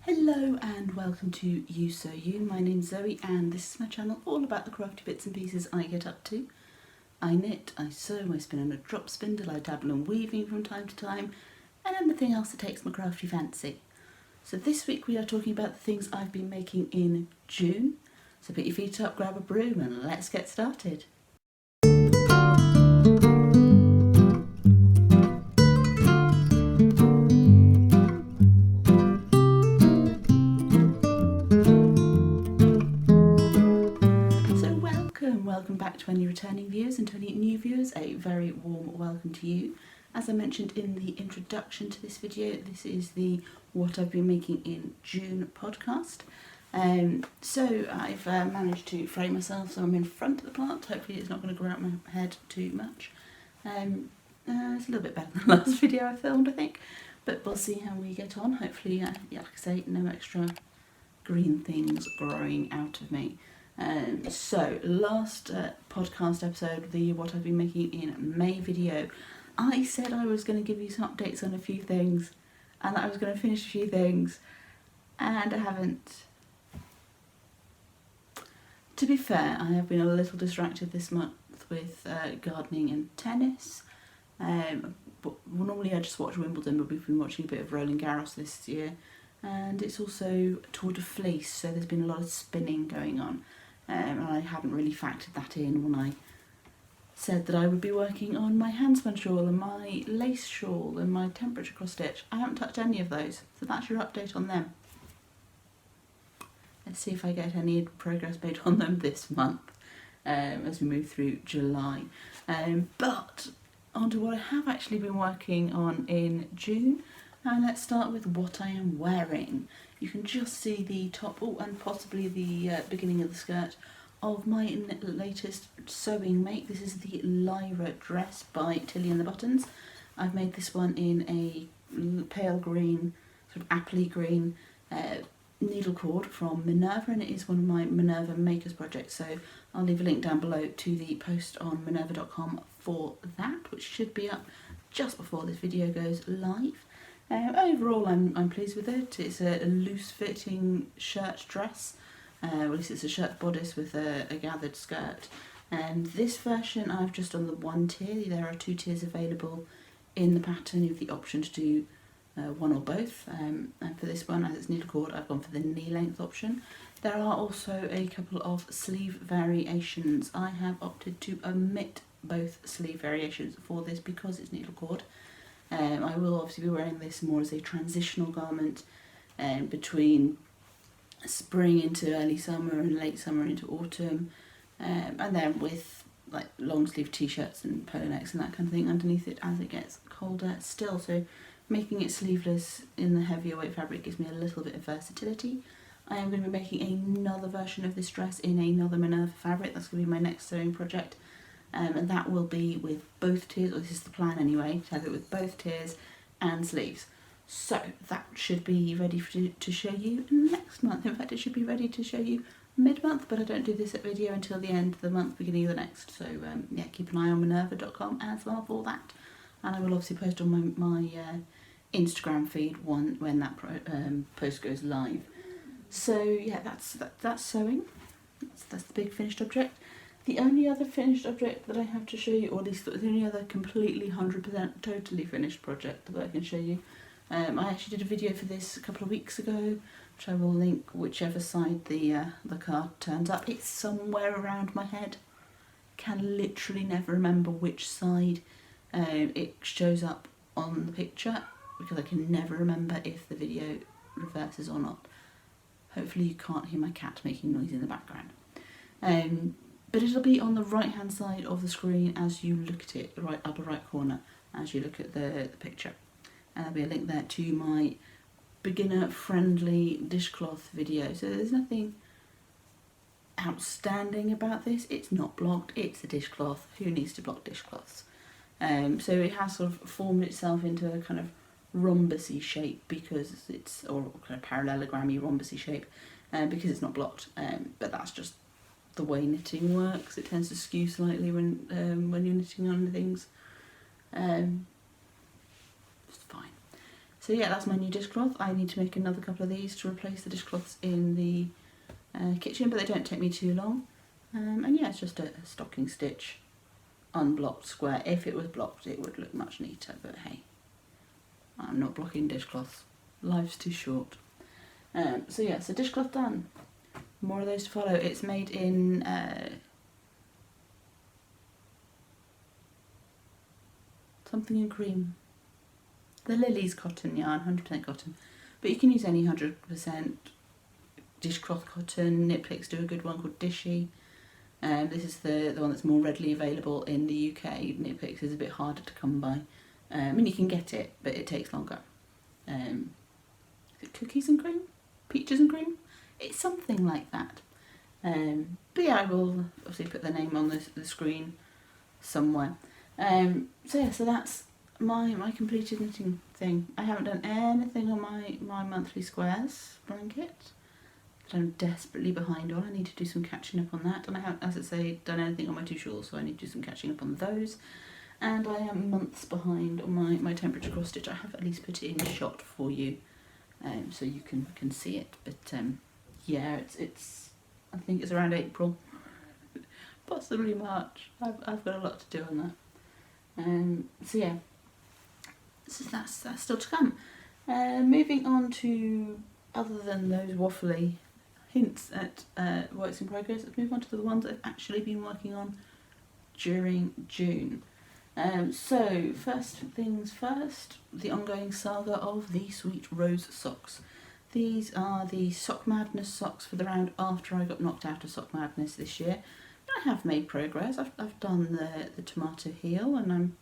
Hello and welcome to You So You. My name's Zoe and this is my channel all about the crafty bits and pieces I get up to. I knit, I sew, I spin on a drop spindle, I dabble in weaving from time to time, and anything else that takes my crafty fancy. So this week we are talking about the things I've been making in June. So put your feet up, grab a broom and let's get started. Welcome back to any returning viewers and to any new viewers, a very warm welcome to you. As I mentioned in the introduction to this video, this is the What I've Been Making in June podcast. So I've managed to frame myself so I'm in front of the plant. Hopefully it's not going to grow out my head too much. It's a little bit better than the last video I filmed, I think, but we'll see how we get on. Hopefully, like I say, no extra green things growing out of me. So last podcast episode, the What I've Been Making in May video, I said I was going to give you some updates on a few things and that I was going to finish a few things, and I haven't. To be fair, I have been a little distracted this month with gardening and tennis. But normally I just watch Wimbledon, but we've been watching a bit of Roland Garros this year, and it's also Tour de Fleece, so there's been a lot of spinning going on. And I hadn't really factored that in when I said that I would be working on my handspun shawl and my lace shawl and my temperature cross stitch. I haven't touched any of those, so that's your update on them. Let's see if I get any progress made on them this month as we move through July. But on to what I have actually been working on in June. And let's start with what I am wearing. You can just see the top, and possibly the beginning of the skirt of my latest sewing make. This is the Lydia Dress by Tilly and the Buttons. I've made this one in a pale green, sort of appley green needle cord from Minerva, and it is one of my Minerva Makers projects. So I'll leave a link down below to the post on minerva.com for that, which should be up just before this video goes live. Overall, I'm pleased with it. It's a loose-fitting shirt dress. Well, at least it's a shirt bodice with a gathered skirt. And this version, I've just done the one tier. There are two tiers available in the pattern. You have the option to do one or both. And for this one, as it's needle cord, I've gone for the knee length option. There are also a couple of sleeve variations. I have opted to omit both sleeve variations for this because it's needle cord. I will obviously be wearing this more as a transitional garment between spring into early summer and late summer into autumn, and then with like long sleeve t-shirts and polo necks and that kind of thing underneath it as it gets colder still. So making it sleeveless in the heavier weight fabric gives me a little bit of versatility. I am going to be making another version of this dress in another Minerva fabric. That's going to be my next sewing project. And that will be with both tiers, or this is the plan anyway, to have it with both tiers and sleeves. So that should be ready to show you next month. In fact, it should be ready to show you mid-month, but I don't do this video until the end of the month, beginning of the next. So yeah, keep an eye on minerva.com as well for that. And I will obviously post on my Instagram feed when that post goes live. So yeah, that's sewing. That's the big finished object. The only other finished object that I have to show you, or at least the only other completely 100% totally finished project that I can show you, I actually did a video for this a couple of weeks ago, which I will link whichever side the card turns up. It's somewhere around my head. Can literally never remember which side it shows up on the picture, because I can never remember if the video reverses or not. Hopefully you can't hear my cat making noise in the background. But it'll be on the right hand side of the screen as you look at it, the right upper right corner as you look at the picture. And there'll be a link there to my beginner friendly dishcloth video. So there's nothing outstanding about this. It's not blocked, it's a dishcloth. Who needs to block dishcloths? So it has sort of formed itself into a kind of rhombusy shape because it's, or kind of parallelogrammy rhombusy shape because it's not blocked. But that's just the way knitting works. It tends to skew slightly when you're knitting on things. It's fine. So yeah, that's my new dishcloth. I need to make another couple of these to replace the dishcloths in the kitchen, but they don't take me too long. And yeah, it's just a stocking stitch unblocked square. If it was blocked, it would look much neater, but hey, I'm not blocking dishcloths. Life's too short. So yeah, so dishcloth done. More of those to follow. It's made in something in cream. The Lily's cotton yarn, 100% cotton, but you can use any 100% dishcloth cotton. Knit Picks do a good one called Dishy. This is the one that's more readily available in the UK. Knit Picks is a bit harder to come by. I mean, you can get it, but it takes longer. Is it cookies and cream? Peaches and cream? It's something like that. But yeah, I will obviously put the name on the screen somewhere. So yeah, so that's my completed knitting thing. I haven't done anything on my monthly squares blanket that I'm desperately behind on. I need to do some catching up on that, and I haven't, as I say, done anything on my 2 shawls, so I need to do some catching up on those. And I am months behind on my temperature cross stitch. I have at least put it in shot for you, so you can see it. But yeah, it's I think it's around April, possibly March. I've got a lot to do on that. So yeah, so that's still to come. Moving on to, other than those waffly hints at works in progress, let's move on to the ones I've actually been working on during June. So first things first, the ongoing saga of the Sweet Rose socks. These are the Sock Madness socks for the round after I got knocked out of Sock Madness this year. I have made progress. I've done the tomato heel, and I'm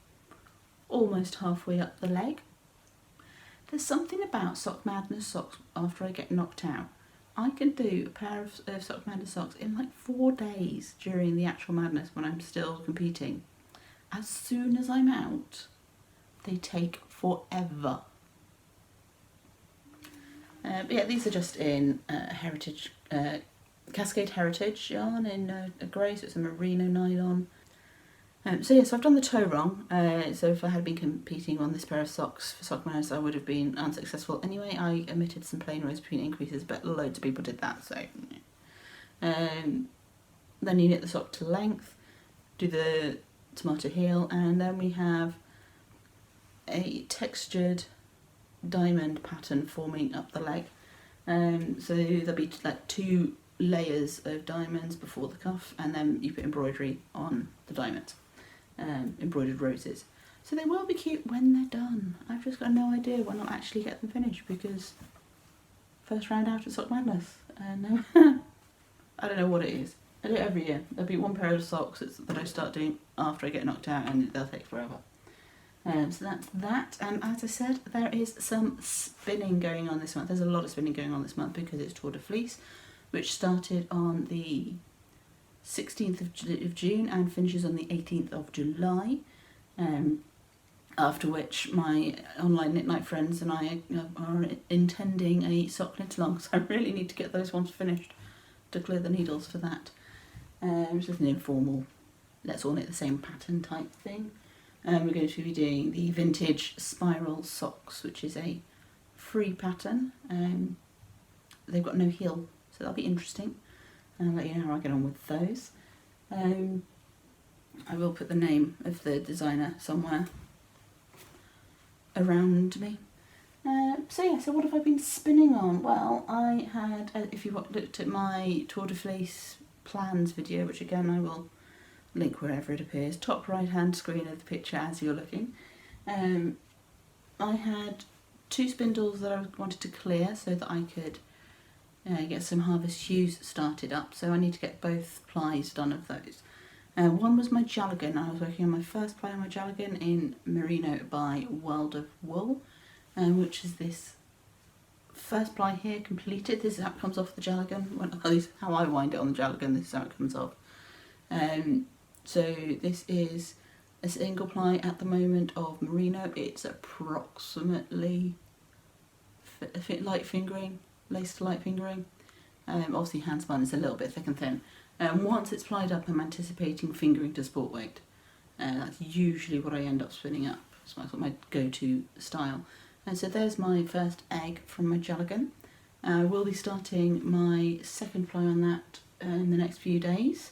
almost halfway up the leg. There's something about Sock Madness socks after I get knocked out. I can do a pair of Sock Madness socks in like 4 days during the actual madness when I'm still competing. As soon as I'm out, they take forever. But yeah, these are just in Heritage, Cascade Heritage yarn in a grey, so it's a merino nylon. So I've done the toe wrong. So if I had been competing on this pair of socks for Sock Madness, I would have been unsuccessful anyway. I omitted some plain rows between increases, but loads of people did that. So then you knit the sock to length, do the tomato heel, and then we have a textured diamond pattern forming up the leg. So there'll be like 2 layers of diamonds before the cuff, and then you put embroidery on the diamonds. Embroidered roses. So they will be cute when they're done. I've just got no idea when I'll actually get them finished, because first round out of Sock Madness, and I don't know what it is. I do it every year. There'll be 1 pair of socks that I start doing after I get knocked out, and they'll take forever. So that's that. As I said, there is some spinning going on this month. There's a lot of spinning going on this month because it's Tour de Fleece, which started on the 16th of June and finishes on the 18th of July, after which my online knit night friends and I are intending a sock knit along, so I really need to get those ones finished to clear the needles for that. It's just an informal, let's all knit the same pattern type thing. We're going to be doing the vintage spiral socks, which is a free pattern. They've got no heel, so that'll be interesting. And I'll let you know how I get on with those. I will put the name of the designer somewhere around me. So what have I been spinning on? Well, I had, if you looked at my Tour de Fleece plans video, which again I will link wherever it appears, top right hand screen of the picture as you're looking, I had 2 spindles that I wanted to clear so that I could get some Harvest Hues started up, so I need to get both plies done of those. One was my Jalagan. I was working on my first ply on my Jalagan in Merino by World of Wool, which is this first ply here completed. This is how it comes off the Jalagan. This is how I wind it on the Jalagan, this is how it comes off. So this is a single ply at the moment of Merino. It's approximately light fingering, lace to light fingering. Obviously hand spun is a little bit thick and thin. Once it's plied up, I'm anticipating fingering to sport weight. That's usually what I end up spinning up. So that's my go-to style. And so there's my first egg from my Jalagan. We'll be starting my second ply on that in the next few days.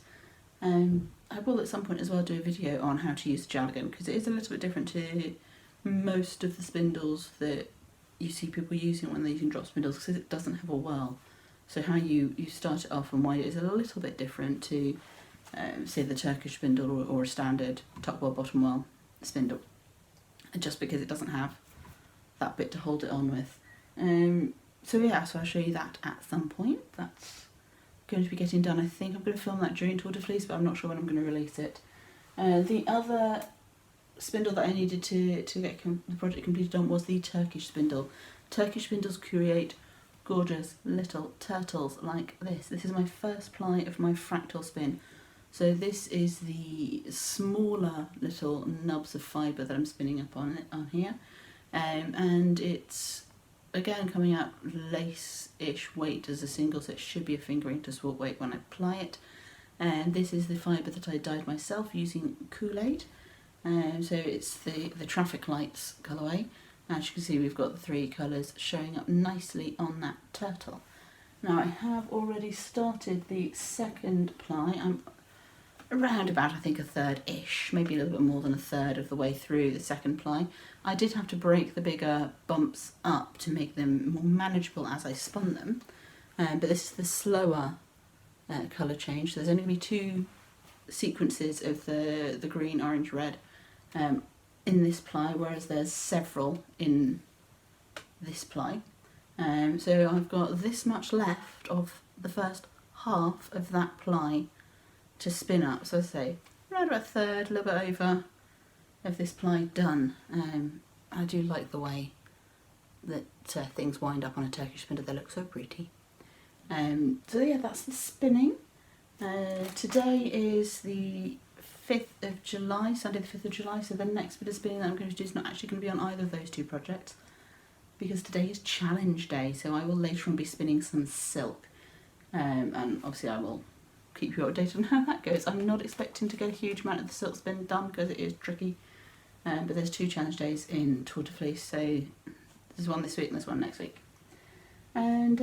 I will at some point as well do a video on how to use the Jalagan, because it is a little bit different to most of the spindles that you see people using when they're using drop spindles, because it doesn't have a whirl. So how you start it off and wind it is a little bit different to say the Turkish spindle or a standard top whirl bottom whirl spindle, just because it doesn't have that bit to hold it on with. So yeah, so I'll show you that at some point. That's going to be getting done. I think I'm going to film that during Tour de Fleece, but I'm not sure when I'm going to release it. The other spindle that I needed to get the project completed on was the Turkish spindle. Turkish spindles create gorgeous little turtles like this. This is my first ply of my fractal spin. So this is the smaller little nubs of fibre that I'm spinning up on here. And it's again coming out lace-ish weight as a single, so it should be a fingering to swap weight when I apply it. And this is the fibre that I dyed myself using Kool-Aid. So it's the traffic lights colourway. As you can see, we've got the three colours showing up nicely on that turtle. Now I have already started the second ply. I'm around about, I think, a third-ish, maybe a little bit more than a third of the way through the second ply. I did have to break the bigger bumps up to make them more manageable as I spun them, but this is the slower colour change. So there's only going to be two sequences of the green, orange, red in this ply, whereas there's several in this ply. So I've got this much left of the first half of that ply to spin up. So I say around about a third, a little bit over of this ply done. I do like the way that things wind up on a Turkish spindle. They look so pretty. So yeah, that's the spinning. Today is the 5th of July, Sunday the 5th of July, so the next bit of spinning that I'm going to do is not actually going to be on either of those two projects, because today is challenge day, so I will later on be spinning some silk, and obviously I will keep you updated on how that goes. I'm not expecting to get a huge amount of the silk spin done because it is tricky, but there's two challenge days in Tour de Fleece, so there's one this week and there's one next week. And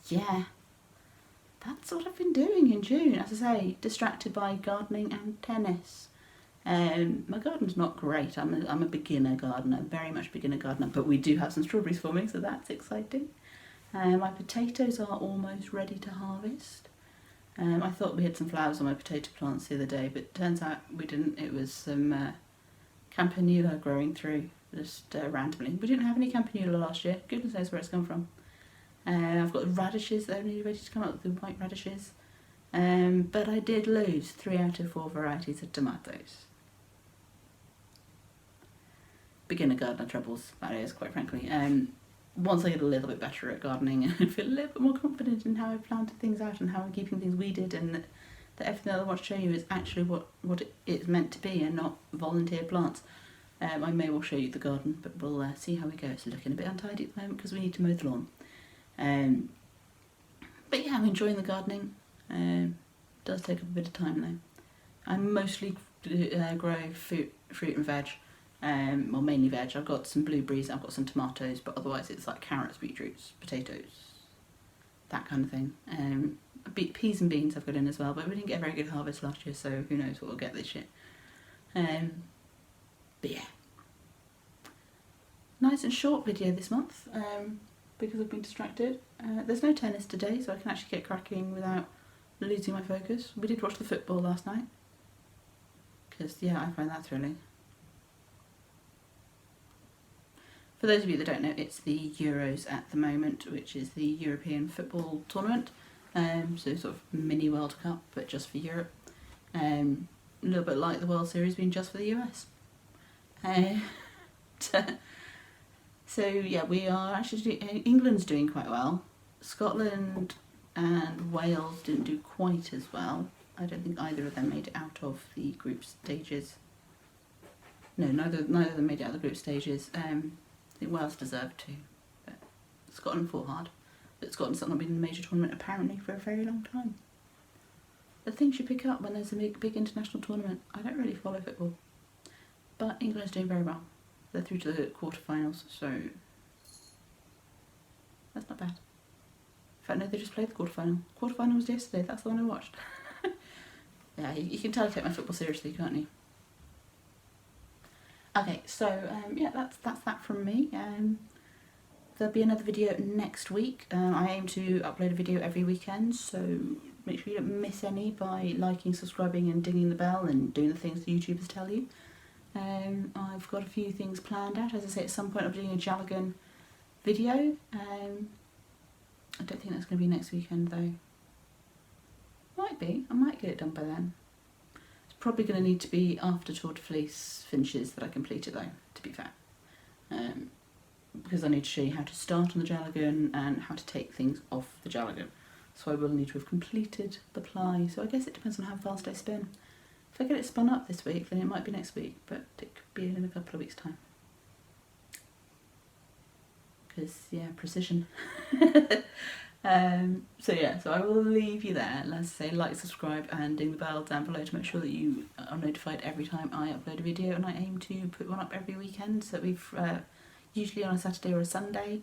yeah, that's what I've been doing in June. As I say, distracted by gardening and tennis. My garden's not great. I'm a beginner gardener, very much beginner gardener, but we do have some strawberries forming, so that's exciting. My potatoes are almost ready to harvest. I thought we had some flowers on my potato plants the other day, but it turns out we didn't. It was some campanula growing through, just randomly. We didn't have any campanula last year. Goodness knows where it's come from. I've got radishes that are nearly ready to come up, the white radishes. But I did lose 3 out of 4 varieties of tomatoes. Beginner gardener troubles, that is, quite frankly. Once I get a little bit better at gardening and feel a little bit more confident in how I've planted things out and how I'm keeping things weeded, and that everything that I want to show you is actually what it's meant to be and not volunteer plants, I may well show you the garden, but we'll see how we go. It's looking a bit untidy at the moment because we need to mow the lawn. But yeah, I'm enjoying the gardening. Does take up a bit of time though. I mostly grow fruit and veg. Well, mainly veg. I've got some blueberries, I've got some tomatoes, but otherwise it's like carrots, beetroots, potatoes, that kind of thing. Peas and beans I've got in as well, but we didn't get a very good harvest last year, so who knows what we'll get this year. But yeah, nice and short video this month, because I've been distracted. There's no tennis today, so I can actually get cracking without losing my focus. We did watch the football last night, because yeah, I find that thrilling. For those of you that don't know, it's the Euros at the moment, which is the European football tournament. So sort of mini World Cup, but just for Europe. A little bit like the World Series being just for the US. So yeah, we are actually England's doing quite well. Scotland and Wales didn't do quite as well. I don't think either of them made it out of the group stages. No, neither of them made it out of the group stages. I think Wales deserved to, but Scotland fought hard. But Scotland's not been in a major tournament apparently for a very long time. The things you pick up when there's a big international tournament. I don't really follow football, but England's doing very well. They're through to the quarterfinals, so that's not bad. In fact, no, they just played the quarterfinal. Quarterfinal was yesterday, that's the one I watched. Yeah, you can tell I take my football seriously, can't you? Okay, so yeah, that's that from me. There'll be another video next week. I aim to upload a video every weekend, so make sure you don't miss any by liking, subscribing and dinging the bell and doing the things the YouTubers tell you. I've got a few things planned out. As I say, at some point I'm doing a Jalagan video. I don't think that's going to be next weekend though. Might be. I might get it done by then. It's probably going to need to be after Tour de Fleece finishes that I complete it though, to be fair. Because I need to show you how to start on the Jalagan and how to take things off the Jalagan. So I will need to have completed the ply. So I guess it depends on how fast I spin. If I get it spun up this week, then it might be next week, but it could be in a couple of weeks' time. Because, yeah, precision. So yeah, so I will leave you there. Let's say like, subscribe and ding the bell down below to make sure that you are notified every time I upload a video, and I aim to put one up every weekend, so we've usually on a Saturday or a Sunday.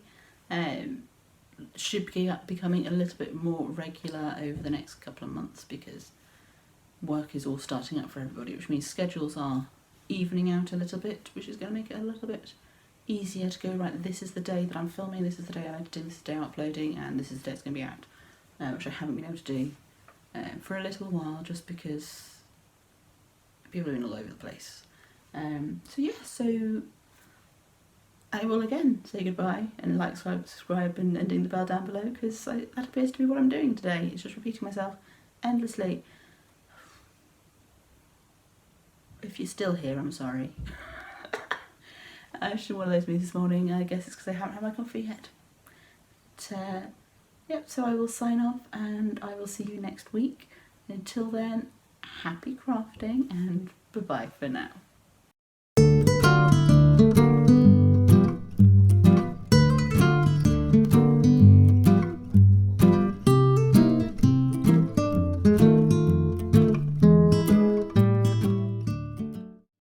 Should be becoming a little bit more regular over the next couple of months because work is all starting up for everybody, which means schedules are evening out a little bit, which is going to make it a little bit easier to go, right, this is the day that I'm filming, this is the day I'm editing, this is the day I'm uploading, and this is the day it's going to be out, which I haven't been able to do for a little while just because people are in all over the place. So yeah, so I will again say goodbye and like, subscribe and ding the bell down below, because that appears to be what I'm doing today. It's just repeating myself endlessly. If you're still here, I'm sorry. I should have one of those me this morning. I guess it's because I haven't had my coffee yet. But, yep, so I will sign off and I will see you next week. Until then, happy crafting and bye-bye for now.